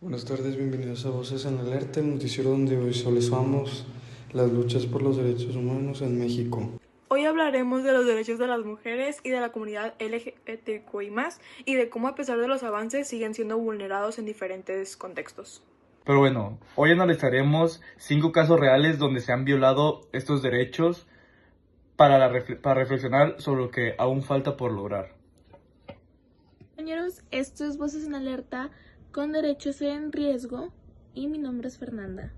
Buenas tardes, bienvenidos a Voces en Alerta, el noticiero donde hoy visualizamos las luchas por los derechos humanos en México. Hoy hablaremos de los derechos de las mujeres y de la comunidad LGBTQI+, y de cómo a pesar de los avances siguen siendo vulnerados en diferentes contextos. Pero bueno, hoy analizaremos 5 casos reales donde se han violado estos derechos para reflexionar sobre lo que aún falta por lograr. Compañeros, esto es Voces en Alerta con derechos en riesgo y mi nombre es Fernanda.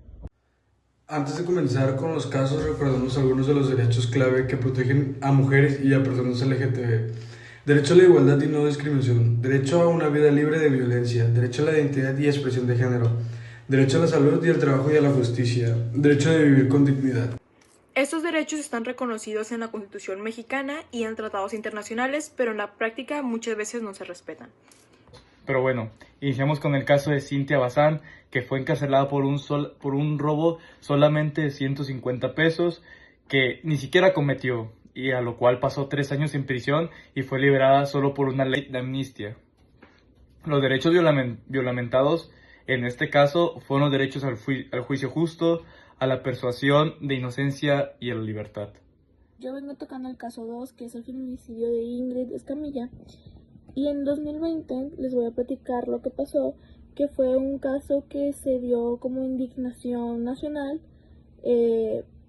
Antes de comenzar con los casos, recordemos algunos de los derechos clave que protegen a mujeres y a personas LGTB. Derecho a la igualdad y no discriminación, derecho a una vida libre de violencia, derecho a la identidad y expresión de género, derecho a la salud y al trabajo y a la justicia, derecho de vivir con dignidad. Estos derechos están reconocidos en la Constitución mexicana y en tratados internacionales, pero en la práctica muchas veces no se respetan. Pero bueno, iniciamos con el caso de Cintia Bazán, que fue encarcelada por un robo solamente de 150 pesos, que ni siquiera cometió, y a lo cual pasó 3 años en prisión y fue liberada solo por una ley de amnistía. Los derechos violamentados en este caso fueron los derechos al juicio justo, a la persuasión de inocencia y a la libertad. Yo vengo tocando el caso 2, que es el feminicidio de Ingrid Escamilla. Y en 2020 les voy a platicar lo que pasó, que fue un caso que se dio como indignación nacional,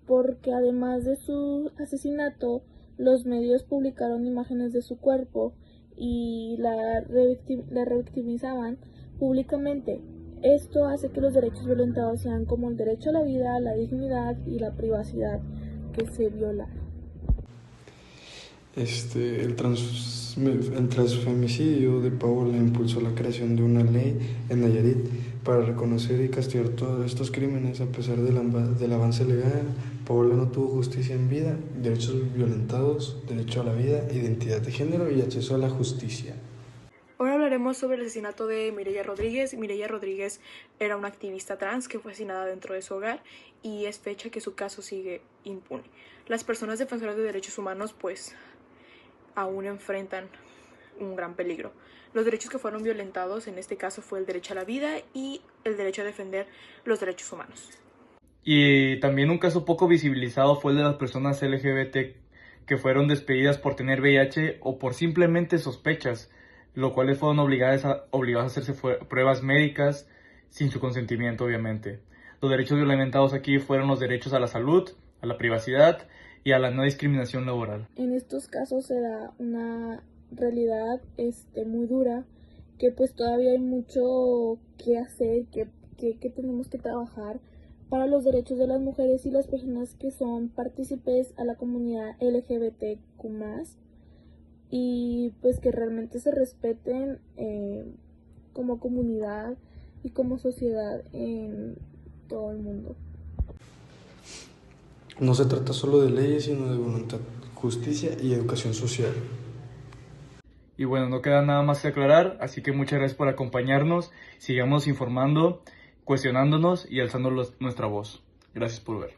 porque además de su asesinato, los medios publicaron imágenes de su cuerpo y la revictimizaban públicamente. Esto hace que los derechos violentados sean como el derecho a la vida, la dignidad y la privacidad que se viola. El transfemicidio de Paola impulsó la creación de una ley en Nayarit para reconocer y castigar todos estos crímenes. A pesar del avance legal, Paola no tuvo justicia en vida, derechos violentados, derecho a la vida, identidad de género y acceso a la justicia. Ahora hablaremos sobre el asesinato de Mireya Rodríguez. Mireya Rodríguez era una activista trans que fue asesinada dentro de su hogar y es fecha que su caso sigue impune. Las personas defensoras de derechos humanos pues aún enfrentan un gran peligro. Los derechos que fueron violentados en este caso fue el derecho a la vida y el derecho a defender los derechos humanos. Y también un caso poco visibilizado fue el de las personas LGBT que fueron despedidas por tener VIH o por simplemente sospechas, lo cual fueron obligadas a hacerse pruebas médicas sin su consentimiento, obviamente. Los derechos violentados aquí fueron los derechos a la salud, a la privacidad y a la no discriminación laboral. En estos casos se da una realidad muy dura, que pues todavía hay mucho que hacer, que tenemos que trabajar para los derechos de las mujeres y las personas que son partícipes a la comunidad LGBTQ+, y pues que realmente se respeten como comunidad y como sociedad en todo el mundo. No se trata solo de leyes, sino de voluntad, justicia y educación social. Y bueno, no queda nada más que aclarar, así que muchas gracias por acompañarnos. Sigamos informando, cuestionándonos y alzando nuestra voz. Gracias por ver.